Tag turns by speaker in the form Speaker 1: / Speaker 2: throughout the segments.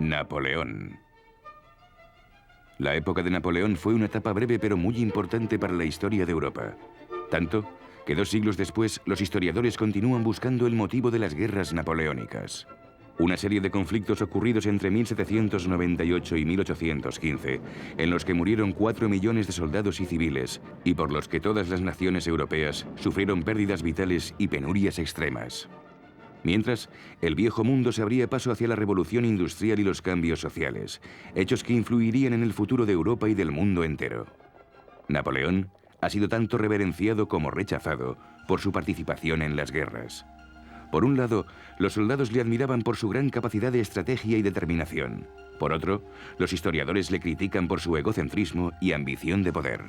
Speaker 1: Napoleón. La época de Napoleón fue una etapa breve pero muy importante para la historia de Europa. Tanto que 2 siglos después los historiadores continúan buscando el motivo de las guerras napoleónicas. Una serie de conflictos ocurridos entre 1798 y 1815, en los que murieron 4 millones de soldados y civiles, y por los que todas las naciones europeas sufrieron pérdidas vitales y penurias extremas. Mientras, el viejo mundo se abría paso hacia la revolución industrial y los cambios sociales, hechos que influirían en el futuro de Europa y del mundo entero. Napoleón ha sido tanto reverenciado como rechazado por su participación en las guerras. Por un lado, los soldados le admiraban por su gran capacidad de estrategia y determinación. Por otro, los historiadores le critican por su egocentrismo y ambición de poder.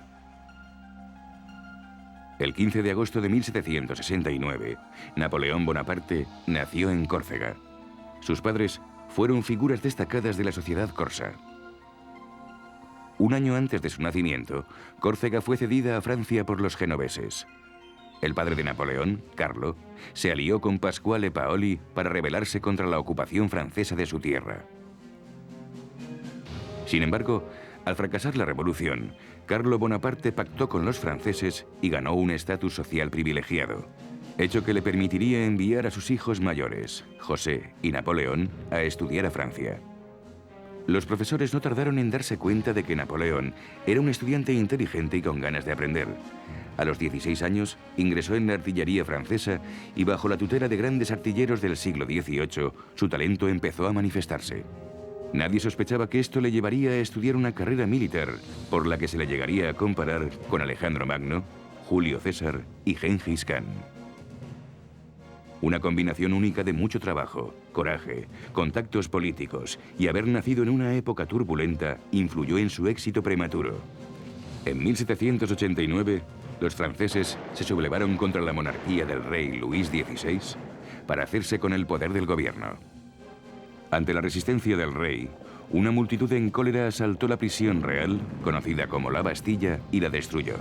Speaker 1: El 15 de agosto de 1769, Napoleón Bonaparte nació en Córcega. Sus padres fueron figuras destacadas de la sociedad corsa. Un año antes de su nacimiento, Córcega fue cedida a Francia por los genoveses. El padre de Napoleón, Carlo, se alió con Pasquale Paoli para rebelarse contra la ocupación francesa de su tierra. Sin embargo, al fracasar la revolución, Carlo Bonaparte pactó con los franceses y ganó un estatus social privilegiado, hecho que le permitiría enviar a sus hijos mayores, José y Napoleón, a estudiar a Francia. Los profesores no tardaron en darse cuenta de que Napoleón era un estudiante inteligente y con ganas de aprender. A los 16 años ingresó en la artillería francesa y bajo la tutela de grandes artilleros del siglo XVIII, su talento empezó a manifestarse. Nadie sospechaba que esto le llevaría a estudiar una carrera militar, por la que se le llegaría a comparar con Alejandro Magno, Julio César y Gengis Khan. Una combinación única de mucho trabajo, coraje, contactos políticos y haber nacido en una época turbulenta influyó en su éxito prematuro. En 1789, los franceses se sublevaron contra la monarquía del rey Luis XVI para hacerse con el poder del gobierno. Ante la resistencia del rey, una multitud en cólera asaltó la prisión real, conocida como la Bastilla, y la destruyó.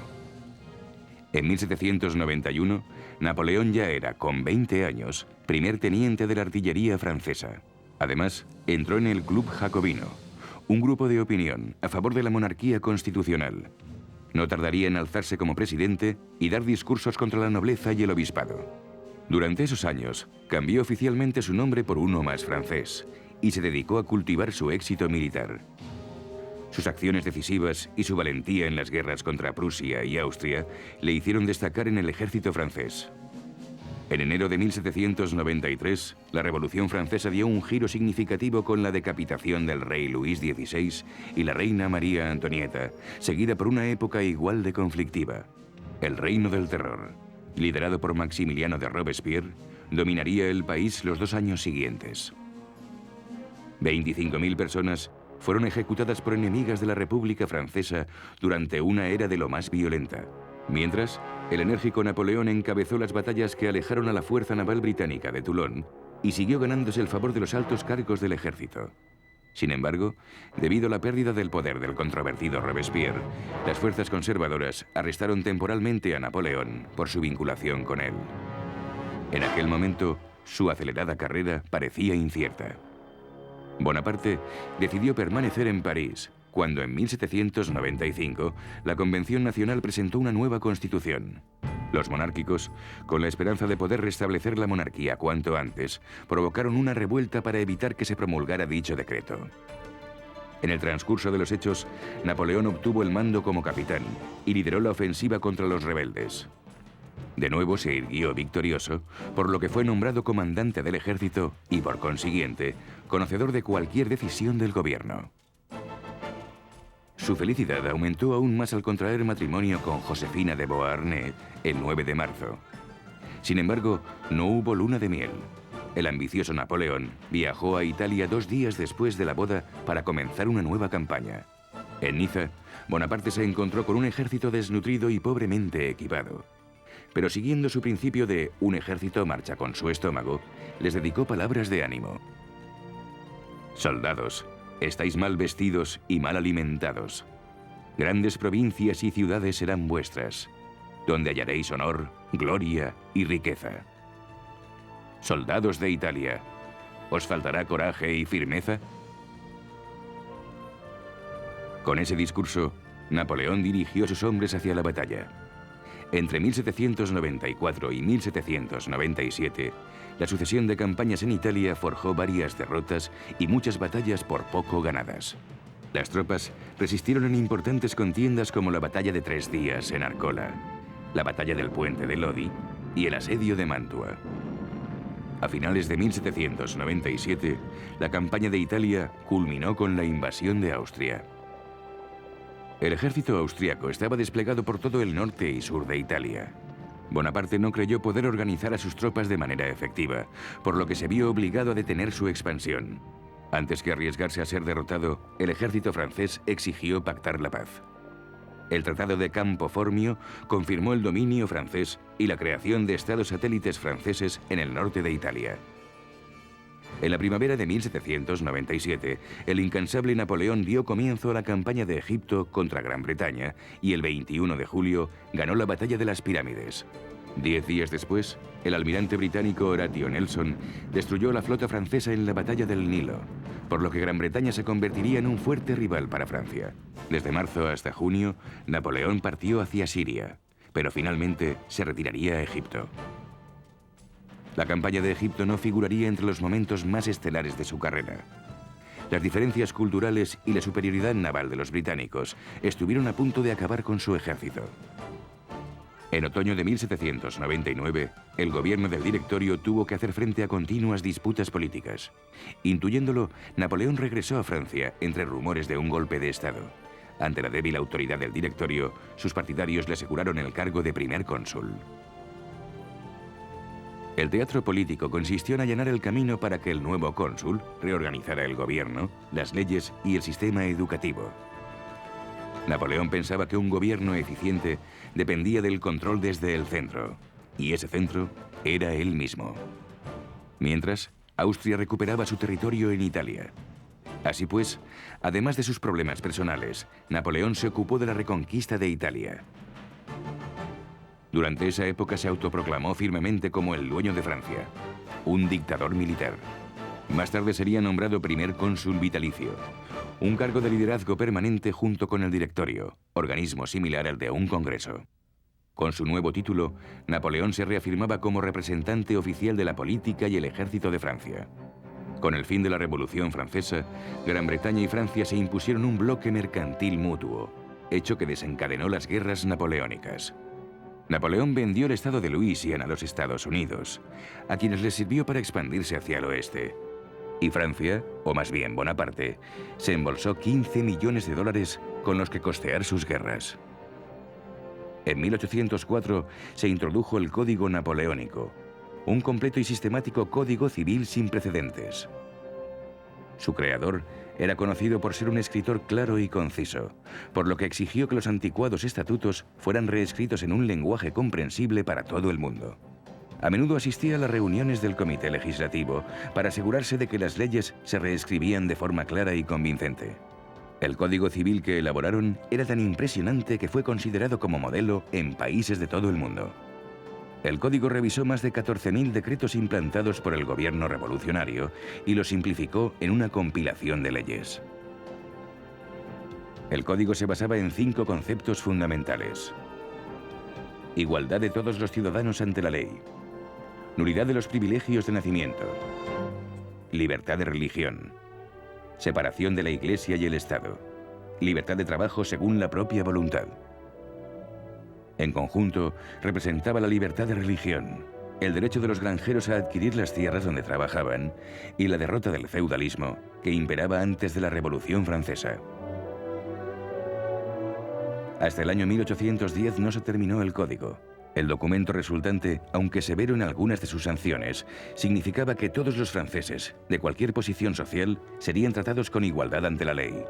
Speaker 1: En 1791, Napoleón ya era, con 20 años, primer teniente de la artillería francesa. Además, entró en el Club Jacobino, un grupo de opinión a favor de la monarquía constitucional. No tardaría en alzarse como presidente y dar discursos contra la nobleza y el obispado. Durante esos años, cambió oficialmente su nombre por uno más francés y se dedicó a cultivar su éxito militar. Sus acciones decisivas y su valentía en las guerras contra Prusia y Austria le hicieron destacar en el ejército francés. En enero de 1793, la Revolución Francesa dio un giro significativo con la decapitación del rey Luis XVI y la reina María Antonieta, seguida por una época igual de conflictiva. El Reino del Terror, liderado por Maximiliano de Robespierre, dominaría el país los 2 años siguientes. 25.000 personas fueron ejecutadas por enemigas de la República Francesa durante una era de lo más violenta. Mientras, el enérgico Napoleón encabezó las batallas que alejaron a la Fuerza Naval Británica de Toulon y siguió ganándose el favor de los altos cargos del ejército. Sin embargo, debido a la pérdida del poder del controvertido Robespierre, las fuerzas conservadoras arrestaron temporalmente a Napoleón por su vinculación con él. En aquel momento, su acelerada carrera parecía incierta. Bonaparte decidió permanecer en París, cuando en 1795 la Convención Nacional presentó una nueva constitución. Los monárquicos, con la esperanza de poder restablecer la monarquía cuanto antes, provocaron una revuelta para evitar que se promulgara dicho decreto. En el transcurso de los hechos, Napoleón obtuvo el mando como capitán y lideró la ofensiva contra los rebeldes. De nuevo se irguió victorioso, por lo que fue nombrado comandante del ejército y, por consiguiente, conocedor de cualquier decisión del gobierno. Su felicidad aumentó aún más al contraer matrimonio con Josefina de Beauharnais el 9 de marzo. Sin embargo, no hubo luna de miel. El ambicioso Napoleón viajó a Italia 2 días después de la boda para comenzar una nueva campaña. En Niza, Bonaparte se encontró con un ejército desnutrido y pobremente equipado. Pero siguiendo su principio de un ejército marcha con su estómago, les dedicó palabras de ánimo. Soldados, estáis mal vestidos y mal alimentados. Grandes provincias y ciudades serán vuestras, donde hallaréis honor, gloria y riqueza. Soldados de Italia, ¿os faltará coraje y firmeza? Con ese discurso, Napoleón dirigió a sus hombres hacia la batalla. Entre 1794 y 1797, la sucesión de campañas en Italia forjó varias derrotas y muchas batallas por poco ganadas. Las tropas resistieron en importantes contiendas como la Batalla de 3 días en Arcola, la Batalla del Puente de Lodi y el asedio de Mantua. A finales de 1797, la campaña de Italia culminó con la invasión de Austria. El ejército austriaco estaba desplegado por todo el norte y sur de Italia. Bonaparte no creyó poder organizar a sus tropas de manera efectiva, por lo que se vio obligado a detener su expansión. Antes que arriesgarse a ser derrotado, el ejército francés exigió pactar la paz. El Tratado de Campo Formio confirmó el dominio francés y la creación de estados satélites franceses en el norte de Italia. En la primavera de 1797, el incansable Napoleón dio comienzo a la campaña de Egipto contra Gran Bretaña y el 21 de julio ganó la Batalla de las Pirámides. 10 días después, el almirante británico Horatio Nelson destruyó la flota francesa en la Batalla del Nilo, por lo que Gran Bretaña se convertiría en un fuerte rival para Francia. Desde marzo hasta junio, Napoleón partió hacia Siria, pero finalmente se retiraría a Egipto. La campaña de Egipto no figuraría entre los momentos más estelares de su carrera. Las diferencias culturales y la superioridad naval de los británicos estuvieron a punto de acabar con su ejército. En otoño de 1799, el gobierno del Directorio tuvo que hacer frente a continuas disputas políticas. Intuyéndolo, Napoleón regresó a Francia entre rumores de un golpe de Estado. Ante la débil autoridad del Directorio, sus partidarios le aseguraron el cargo de primer cónsul. El teatro político consistió en allanar el camino para que el nuevo cónsul reorganizara el gobierno, las leyes y el sistema educativo. Napoleón pensaba que un gobierno eficiente dependía del control desde el centro, y ese centro era él mismo. Mientras, Austria recuperaba su territorio en Italia. Así pues, además de sus problemas personales, Napoleón se ocupó de la reconquista de Italia. Durante esa época se autoproclamó firmemente como el dueño de Francia, un dictador militar. Más tarde sería nombrado primer cónsul vitalicio, un cargo de liderazgo permanente junto con el Directorio, organismo similar al de un congreso. Con su nuevo título, Napoleón se reafirmaba como representante oficial de la política y el ejército de Francia. Con el fin de la Revolución Francesa, Gran Bretaña y Francia se impusieron un bloque mercantil mutuo, hecho que desencadenó las guerras napoleónicas. Napoleón vendió el estado de Luisiana a los Estados Unidos, a quienes les sirvió para expandirse hacia el oeste. Y Francia, o más bien Bonaparte, se embolsó 15 millones de dólares con los que costear sus guerras. En 1804 se introdujo el Código Napoleónico, un completo y sistemático código civil sin precedentes. Su creador era conocido por ser un escritor claro y conciso, por lo que exigió que los anticuados estatutos fueran reescritos en un lenguaje comprensible para todo el mundo. A menudo asistía a las reuniones del Comité Legislativo para asegurarse de que las leyes se reescribían de forma clara y convincente. El Código Civil que elaboraron era tan impresionante que fue considerado como modelo en países de todo el mundo. El código revisó más de 14.000 decretos implantados por el gobierno revolucionario y los simplificó en una compilación de leyes. El código se basaba en 5 conceptos fundamentales: igualdad de todos los ciudadanos ante la ley, nulidad de los privilegios de nacimiento, libertad de religión, separación de la Iglesia y el Estado, libertad de trabajo según la propia voluntad. En conjunto, representaba la libertad de religión, el derecho de los granjeros a adquirir las tierras donde trabajaban y la derrota del feudalismo que imperaba antes de la Revolución Francesa. Hasta el año 1810 no se terminó el código. El documento resultante, aunque severo en algunas de sus sanciones, significaba que todos los franceses, de cualquier posición social, serían tratados con igualdad ante la ley.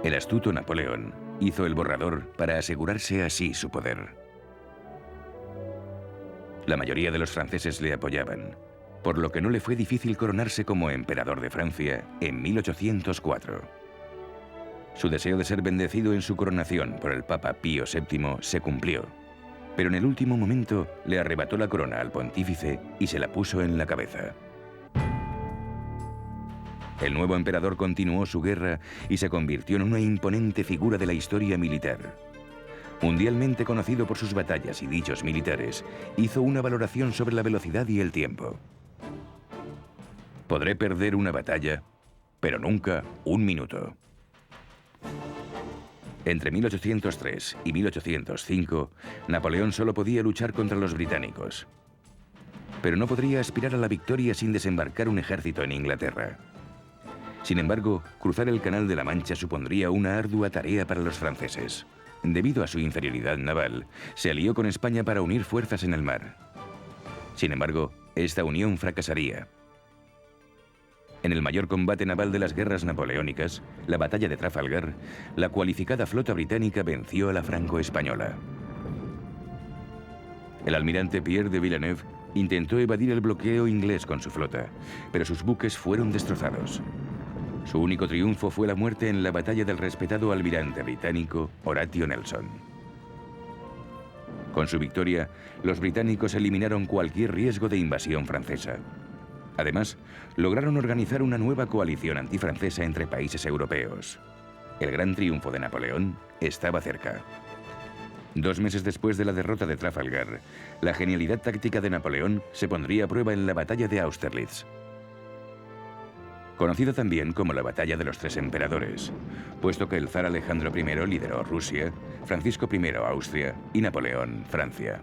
Speaker 1: El astuto Napoleón hizo el borrador para asegurarse así su poder. La mayoría de los franceses le apoyaban, por lo que no le fue difícil coronarse como emperador de Francia en 1804. Su deseo de ser bendecido en su coronación por el Papa Pío VII se cumplió, pero en el último momento le arrebató la corona al pontífice y se la puso en la cabeza. El nuevo emperador continuó su guerra y se convirtió en una imponente figura de la historia militar. Mundialmente conocido por sus batallas y dichos militares, hizo una valoración sobre la velocidad y el tiempo. Podré perder una batalla, pero nunca un minuto. Entre 1803 y 1805, Napoleón solo podía luchar contra los británicos. Pero no podría aspirar a la victoria sin desembarcar un ejército en Inglaterra. Sin embargo, cruzar el Canal de la Mancha supondría una ardua tarea para los franceses. Debido a su inferioridad naval, se alió con España para unir fuerzas en el mar. Sin embargo, esta unión fracasaría. En el mayor combate naval de las guerras napoleónicas, la batalla de Trafalgar, la cualificada flota británica venció a la franco-española. El almirante Pierre de Villeneuve intentó evadir el bloqueo inglés con su flota, pero sus buques fueron destrozados. Su único triunfo fue la muerte en la batalla del respetado almirante británico Horatio Nelson. Con su victoria, los británicos eliminaron cualquier riesgo de invasión francesa. Además, lograron organizar una nueva coalición antifrancesa entre países europeos. El gran triunfo de Napoleón estaba cerca. 2 meses después de la derrota de Trafalgar, la genialidad táctica de Napoleón se pondría a prueba en la batalla de Austerlitz. Conocida también como la Batalla de los Tres Emperadores, puesto que el zar Alejandro I lideró Rusia, Francisco I Austria y Napoleón Francia.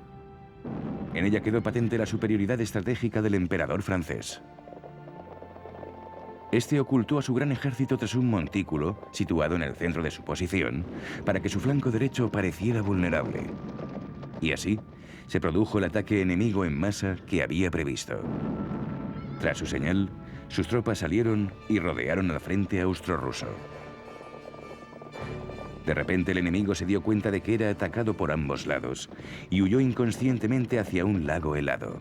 Speaker 1: En ella quedó patente la superioridad estratégica del emperador francés. Este ocultó a su gran ejército tras un montículo situado en el centro de su posición para que su flanco derecho pareciera vulnerable. Y así se produjo el ataque enemigo en masa que había previsto. Tras su señal, sus tropas salieron y rodearon al frente austro-ruso. De repente el enemigo se dio cuenta de que era atacado por ambos lados y huyó inconscientemente hacia un lago helado.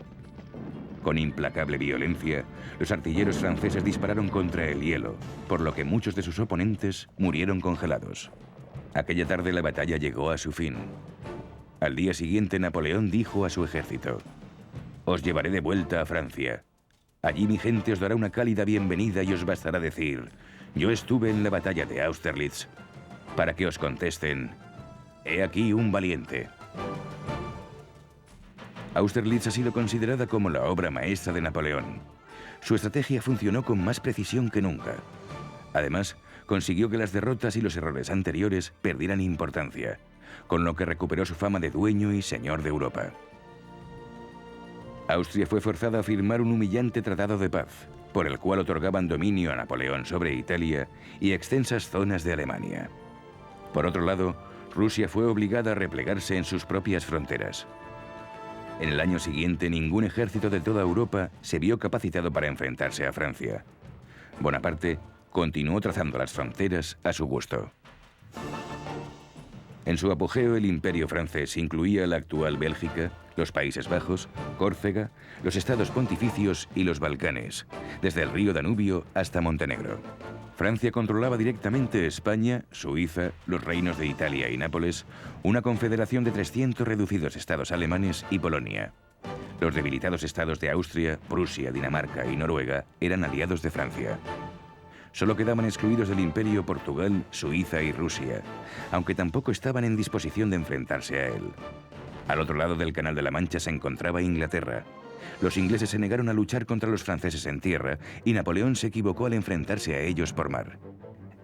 Speaker 1: Con implacable violencia, los artilleros franceses dispararon contra el hielo, por lo que muchos de sus oponentes murieron congelados. Aquella tarde la batalla llegó a su fin. Al día siguiente Napoleón dijo a su ejército: «Os llevaré de vuelta a Francia. Allí mi gente os dará una cálida bienvenida y os bastará decir: yo estuve en la batalla de Austerlitz, para que os contesten: he aquí un valiente». Austerlitz ha sido considerada como la obra maestra de Napoleón. Su estrategia funcionó con más precisión que nunca. Además, consiguió que las derrotas y los errores anteriores perdieran importancia, con lo que recuperó su fama de dueño y señor de Europa. Austria fue forzada a firmar un humillante tratado de paz, por el cual otorgaban dominio a Napoleón sobre Italia y extensas zonas de Alemania. Por otro lado, Rusia fue obligada a replegarse en sus propias fronteras. En el año siguiente, ningún ejército de toda Europa se vio capacitado para enfrentarse a Francia. Bonaparte continuó trazando las fronteras a su gusto. En su apogeo, el Imperio francés incluía la actual Bélgica, los Países Bajos, Córcega, los Estados Pontificios y los Balcanes, desde el río Danubio hasta Montenegro. Francia controlaba directamente España, Suiza, los reinos de Italia y Nápoles, una confederación de 300 reducidos estados alemanes y Polonia. Los debilitados estados de Austria, Prusia, Dinamarca y Noruega eran aliados de Francia. Solo quedaban excluidos del imperio Portugal, Suiza y Rusia, aunque tampoco estaban en disposición de enfrentarse a él. Al otro lado del Canal de la Mancha se encontraba Inglaterra. Los ingleses se negaron a luchar contra los franceses en tierra y Napoleón se equivocó al enfrentarse a ellos por mar.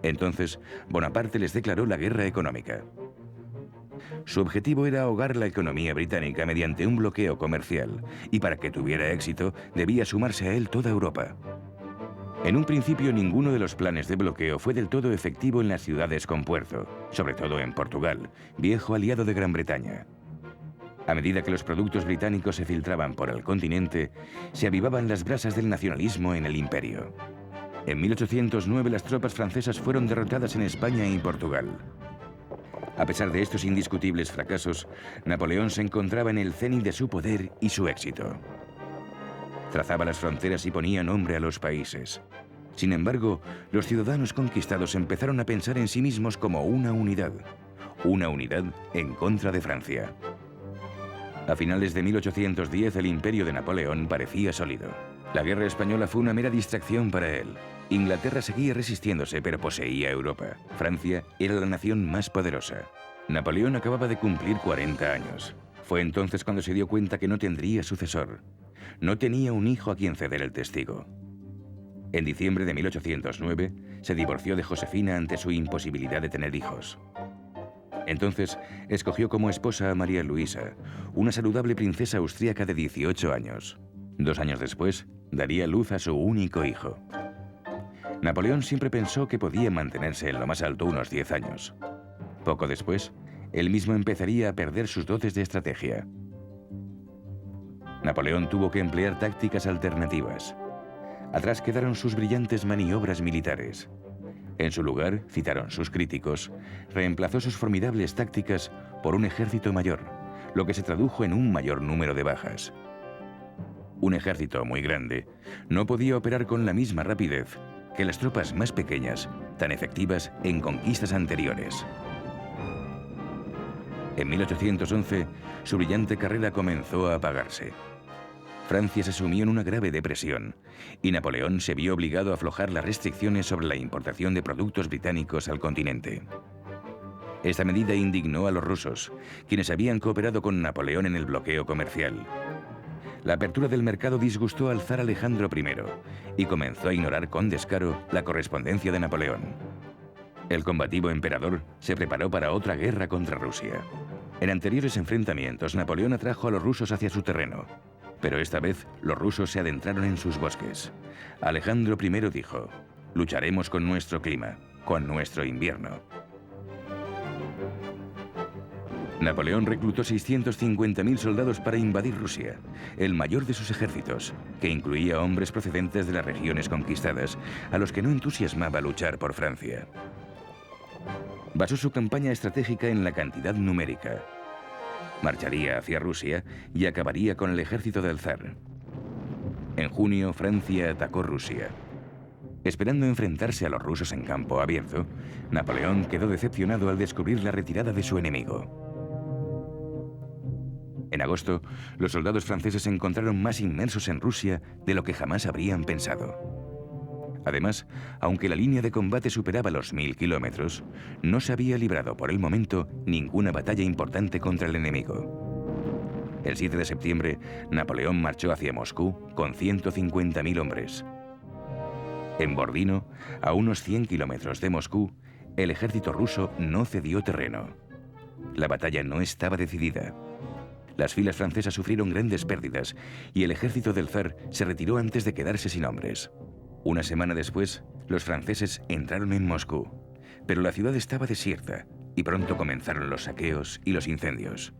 Speaker 1: Entonces, Bonaparte les declaró la guerra económica. Su objetivo era ahogar la economía británica mediante un bloqueo comercial, y para que tuviera éxito, debía sumarse a él toda Europa. En un principio, ninguno de los planes de bloqueo fue del todo efectivo en las ciudades con puerto, sobre todo en Portugal, viejo aliado de Gran Bretaña. A medida que los productos británicos se filtraban por el continente, se avivaban las brasas del nacionalismo en el imperio. En 1809 las tropas francesas fueron derrotadas en España y Portugal. A pesar de estos indiscutibles fracasos, Napoleón se encontraba en el cenit de su poder y su éxito. Trazaba las fronteras y ponía nombre a los países. Sin embargo, los ciudadanos conquistados empezaron a pensar en sí mismos como una unidad en contra de Francia. A finales de 1810 el imperio de Napoleón parecía sólido. La guerra española fue una mera distracción para él. Inglaterra seguía resistiéndose, pero poseía Europa. Francia era la nación más poderosa. Napoleón acababa de cumplir 40 años. Fue entonces cuando se dio cuenta que no tendría sucesor. No tenía un hijo a quien ceder el testigo. En diciembre de 1809 se divorció de Josefina ante su imposibilidad de tener hijos. Entonces escogió como esposa a María Luisa, una saludable princesa austríaca de 18 años. 2 años después, daría luz a su único hijo. Napoleón siempre pensó que podía mantenerse en lo más alto unos 10 años. Poco después, él mismo empezaría a perder sus dotes de estrategia. Napoleón tuvo que emplear tácticas alternativas. Atrás quedaron sus brillantes maniobras militares. En su lugar, citaron sus críticos, reemplazó sus formidables tácticas por un ejército mayor, lo que se tradujo en un mayor número de bajas. Un ejército muy grande no podía operar con la misma rapidez que las tropas más pequeñas, tan efectivas en conquistas anteriores. En 1811, su brillante carrera comenzó a apagarse. Francia se sumió en una grave depresión y Napoleón se vio obligado a aflojar las restricciones sobre la importación de productos británicos al continente. Esta medida indignó a los rusos, quienes habían cooperado con Napoleón en el bloqueo comercial. La apertura del mercado disgustó al zar Alejandro I y comenzó a ignorar con descaro la correspondencia de Napoleón. El combativo emperador se preparó para otra guerra contra Rusia. En anteriores enfrentamientos, Napoleón atrajo a los rusos hacia su terreno, pero esta vez los rusos se adentraron en sus bosques. Alejandro I dijo: lucharemos con nuestro clima, con nuestro invierno. Napoleón reclutó 650.000 soldados para invadir Rusia, el mayor de sus ejércitos, que incluía hombres procedentes de las regiones conquistadas, a los que no entusiasmaba luchar por Francia. Basó su campaña estratégica en la cantidad numérica. Marcharía hacia Rusia y acabaría con el ejército del zar. En junio, Francia atacó Rusia. Esperando enfrentarse a los rusos en campo abierto, Napoleón quedó decepcionado al descubrir la retirada de su enemigo. En agosto, los soldados franceses se encontraron más inmersos en Rusia de lo que jamás habrían pensado. Además, aunque la línea de combate superaba los 1000 kilómetros, no se había librado por el momento ninguna batalla importante contra el enemigo. El 7 de septiembre, Napoleón marchó hacia Moscú con 150.000 hombres. En Bordino, a unos 100 kilómetros de Moscú, el ejército ruso no cedió terreno. La batalla no estaba decidida. Las filas francesas sufrieron grandes pérdidas y el ejército del zar se retiró antes de quedarse sin hombres. Una semana después, los franceses entraron en Moscú, pero la ciudad estaba desierta y pronto comenzaron los saqueos y los incendios.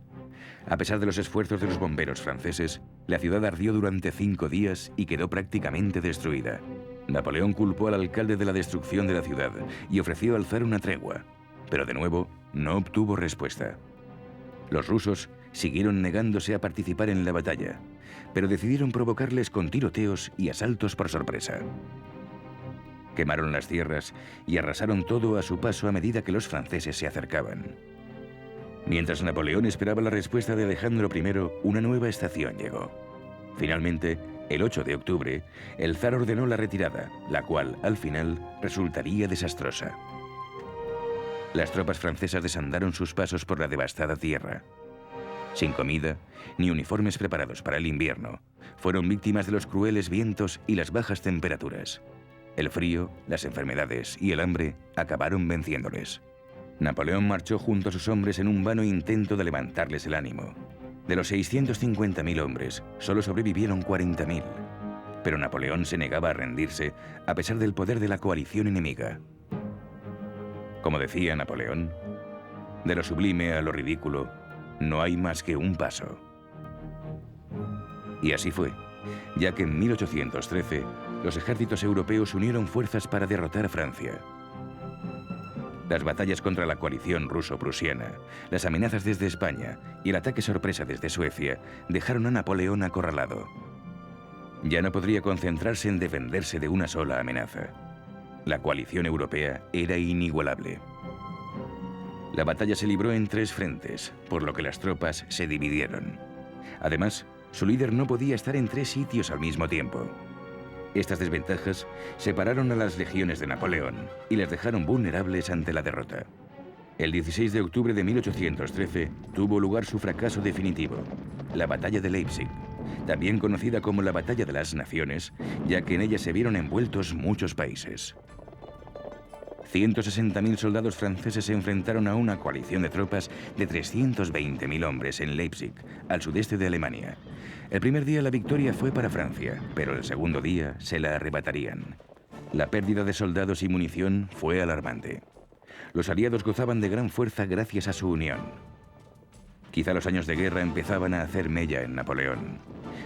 Speaker 1: A pesar de los esfuerzos de los bomberos franceses, la ciudad ardió durante 5 días y quedó prácticamente destruida. Napoleón culpó al alcalde de la destrucción de la ciudad y ofreció al zar una tregua, pero de nuevo no obtuvo respuesta. Los rusos siguieron negándose a participar en la batalla, pero decidieron provocarles con tiroteos y asaltos por sorpresa. Quemaron las tierras y arrasaron todo a su paso a medida que los franceses se acercaban. Mientras Napoleón esperaba la respuesta de Alejandro I, una nueva estación llegó. Finalmente, el 8 de octubre, el zar ordenó la retirada, la cual, al final, resultaría desastrosa. Las tropas francesas desandaron sus pasos por la devastada tierra. Sin comida, ni uniformes preparados para el invierno, fueron víctimas de los crueles vientos y las bajas temperaturas. El frío, las enfermedades y el hambre acabaron venciéndoles. Napoleón marchó junto a sus hombres en un vano intento de levantarles el ánimo. De los 650.000 hombres, solo sobrevivieron 40.000. Pero Napoleón se negaba a rendirse a pesar del poder de la coalición enemiga. Como decía Napoleón, de lo sublime a lo ridículo, no hay más que un paso. Y así fue, ya que en 1813 los ejércitos europeos unieron fuerzas para derrotar a Francia. Las batallas contra la coalición ruso-prusiana, las amenazas desde España y el ataque sorpresa desde Suecia dejaron a Napoleón acorralado. Ya no podría concentrarse en defenderse de una sola amenaza. La coalición europea era inigualable. La batalla se libró en 3 frentes, por lo que las tropas se dividieron. Además, su líder no podía estar en 3 sitios al mismo tiempo. Estas desventajas separaron a las legiones de Napoleón y las dejaron vulnerables ante la derrota. El 16 de octubre de 1813 tuvo lugar su fracaso definitivo, la Batalla de Leipzig, también conocida como la Batalla de las Naciones, ya que en ella se vieron envueltos muchos países. 160.000 soldados franceses se enfrentaron a una coalición de tropas de 320.000 hombres en Leipzig, al sudeste de Alemania. El primer día la victoria fue para Francia, pero el segundo día se la arrebatarían. La pérdida de soldados y munición fue alarmante. Los aliados gozaban de gran fuerza gracias a su unión. Quizá los años de guerra empezaban a hacer mella en Napoleón,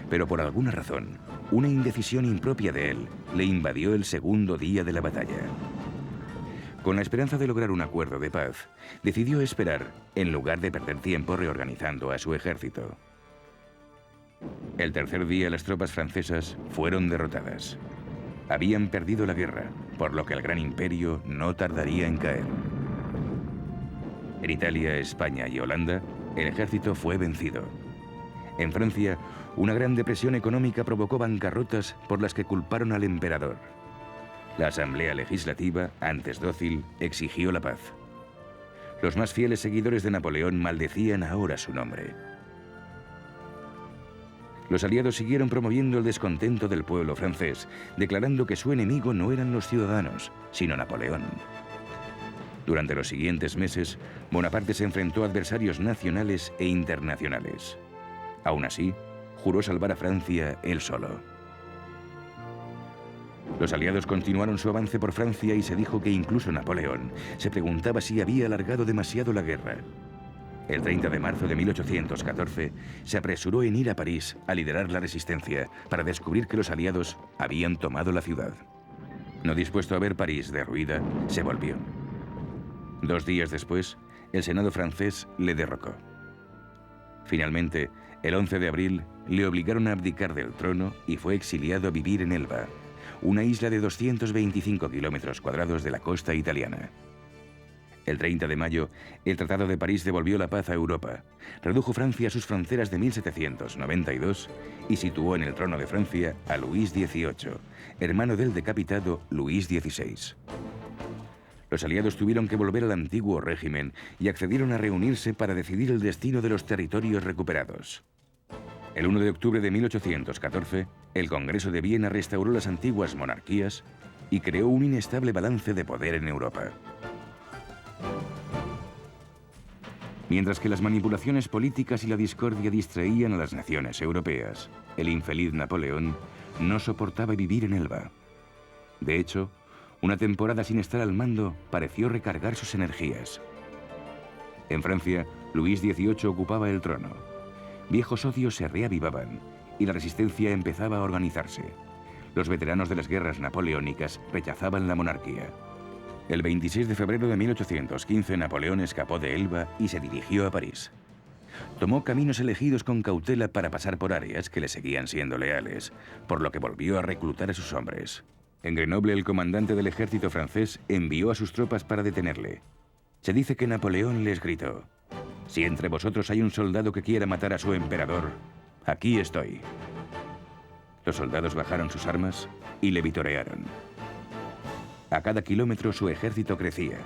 Speaker 1: pero por alguna razón, una indecisión impropia de él le invadió el segundo día de la batalla. Con la esperanza de lograr un acuerdo de paz, decidió esperar, en lugar de perder tiempo reorganizando a su ejército. El tercer día las tropas francesas fueron derrotadas. Habían perdido la guerra, por lo que el gran imperio no tardaría en caer. En Italia, España y Holanda, el ejército fue vencido. En Francia, una gran depresión económica provocó bancarrotas por las que culparon al emperador. La Asamblea Legislativa, antes dócil, exigió la paz. Los más fieles seguidores de Napoleón maldecían ahora su nombre. Los aliados siguieron promoviendo el descontento del pueblo francés, declarando que su enemigo no eran los ciudadanos, sino Napoleón. Durante los siguientes meses, Bonaparte se enfrentó a adversarios nacionales e internacionales. Aún así, juró salvar a Francia él solo. Los aliados continuaron su avance por Francia y se dijo que incluso Napoleón se preguntaba si había alargado demasiado la guerra. El 30 de marzo de 1814 se apresuró en ir a París a liderar la resistencia para descubrir que los aliados habían tomado la ciudad. No dispuesto a ver París derruida, se volvió. 2 días después, el Senado francés le derrocó. Finalmente, el 11 de abril, le obligaron a abdicar del trono y fue exiliado a vivir en Elba, una isla de 225 kilómetros cuadrados de la costa italiana. El 30 de mayo, el Tratado de París devolvió la paz a Europa, redujo Francia a sus fronteras de 1792 y situó en el trono de Francia a Luis XVIII, hermano del decapitado Luis XVI. Los aliados tuvieron que volver al antiguo régimen y accedieron a reunirse para decidir el destino de los territorios recuperados. El 1 de octubre de 1814, el Congreso de Viena restauró las antiguas monarquías y creó un inestable balance de poder en Europa. Mientras que las manipulaciones políticas y la discordia distraían a las naciones europeas, el infeliz Napoleón no soportaba vivir en Elba. De hecho, una temporada sin estar al mando pareció recargar sus energías. En Francia, Luis XVIII ocupaba el trono. Viejos odios se reavivaban y la resistencia empezaba a organizarse. Los veteranos de las guerras napoleónicas rechazaban la monarquía. El 26 de febrero de 1815, Napoleón escapó de Elba y se dirigió a París. Tomó caminos elegidos con cautela para pasar por áreas que le seguían siendo leales, por lo que volvió a reclutar a sus hombres. En Grenoble, el comandante del ejército francés envió a sus tropas para detenerle. Se dice que Napoleón les gritó: «Si entre vosotros hay un soldado que quiera matar a su emperador, aquí estoy». Los soldados bajaron sus armas y le vitorearon. A cada kilómetro su ejército crecía.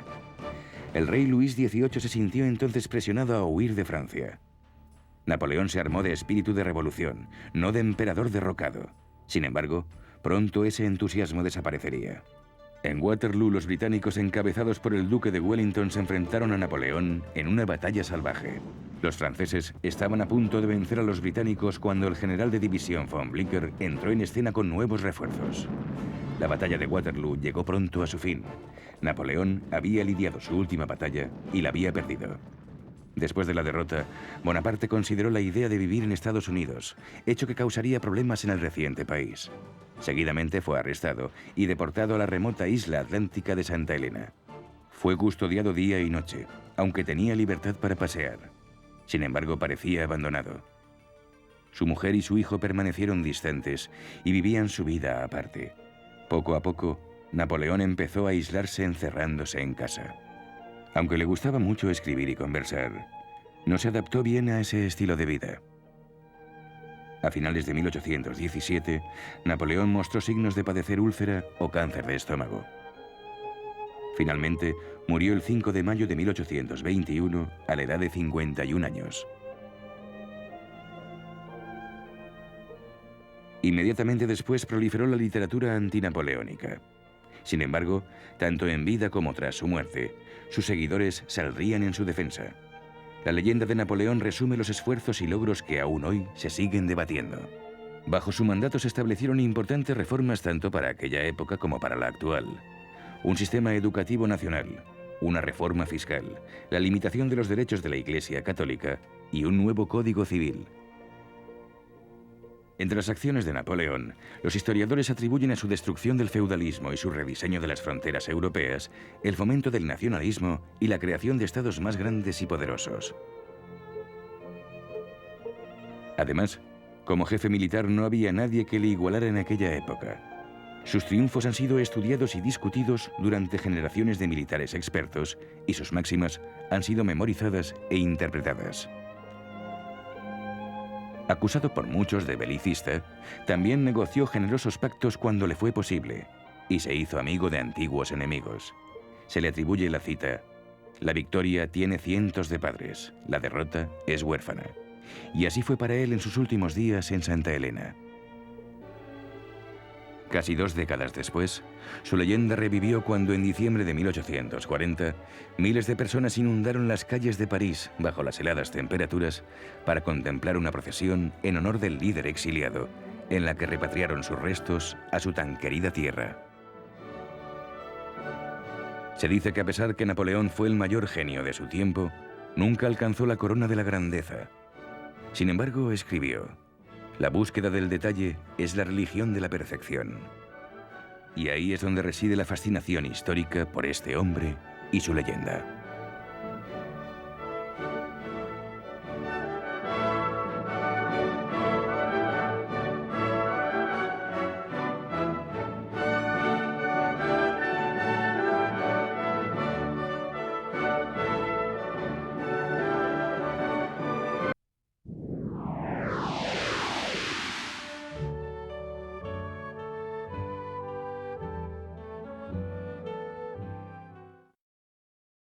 Speaker 1: El rey Luis XVIII se sintió entonces presionado a huir de Francia. Napoleón se armó de espíritu de revolución, no de emperador derrocado. Sin embargo, pronto ese entusiasmo desaparecería. En Waterloo, los británicos encabezados por el duque de Wellington se enfrentaron a Napoleón en una batalla salvaje. Los franceses estaban a punto de vencer a los británicos cuando el general de división von Blicher entró en escena con nuevos refuerzos. La batalla de Waterloo llegó pronto a su fin. Napoleón había lidiado su última batalla y la había perdido. Después de la derrota, Bonaparte consideró la idea de vivir en Estados Unidos, hecho que causaría problemas en el reciente país. Seguidamente fue arrestado y deportado a la remota isla atlántica de Santa Elena. Fue custodiado día y noche, aunque tenía libertad para pasear. Sin embargo, parecía abandonado. Su mujer y su hijo permanecieron distantes y vivían su vida aparte. Poco a poco, Napoleón empezó a aislarse encerrándose en casa. Aunque le gustaba mucho escribir y conversar, no se adaptó bien a ese estilo de vida. A finales de 1817, Napoleón mostró signos de padecer úlcera o cáncer de estómago. Finalmente, murió el 5 de mayo de 1821 a la edad de 51 años. Inmediatamente después proliferó la literatura antinapoleónica. Sin embargo, tanto en vida como tras su muerte, sus seguidores saldrían en su defensa. La leyenda de Napoleón resume los esfuerzos y logros que aún hoy se siguen debatiendo. Bajo su mandato se establecieron importantes reformas tanto para aquella época como para la actual. Un sistema educativo nacional, una reforma fiscal, la limitación de los derechos de la Iglesia católica y un nuevo código civil. Entre las acciones de Napoleón, los historiadores atribuyen a su destrucción del feudalismo y su rediseño de las fronteras europeas el fomento del nacionalismo y la creación de estados más grandes y poderosos. Además, como jefe militar no había nadie que le igualara en aquella época. Sus triunfos han sido estudiados y discutidos durante generaciones de militares expertos y sus máximas han sido memorizadas e interpretadas. Acusado por muchos de belicista, también negoció generosos pactos cuando le fue posible y se hizo amigo de antiguos enemigos. Se le atribuye la cita: «La victoria tiene cientos de padres, la derrota es huérfana». Y así fue para él en sus últimos días en Santa Elena. Casi 2 décadas después, su leyenda revivió cuando en diciembre de 1840 miles de personas inundaron las calles de París bajo las heladas temperaturas para contemplar una procesión en honor del líder exiliado, en la que repatriaron sus restos a su tan querida tierra. Se dice que a pesar que Napoleón fue el mayor genio de su tiempo, nunca alcanzó la corona de la grandeza. Sin embargo, escribió: «La búsqueda del detalle es la religión de la perfección». Y ahí es donde reside la fascinación histórica por este hombre y su leyenda.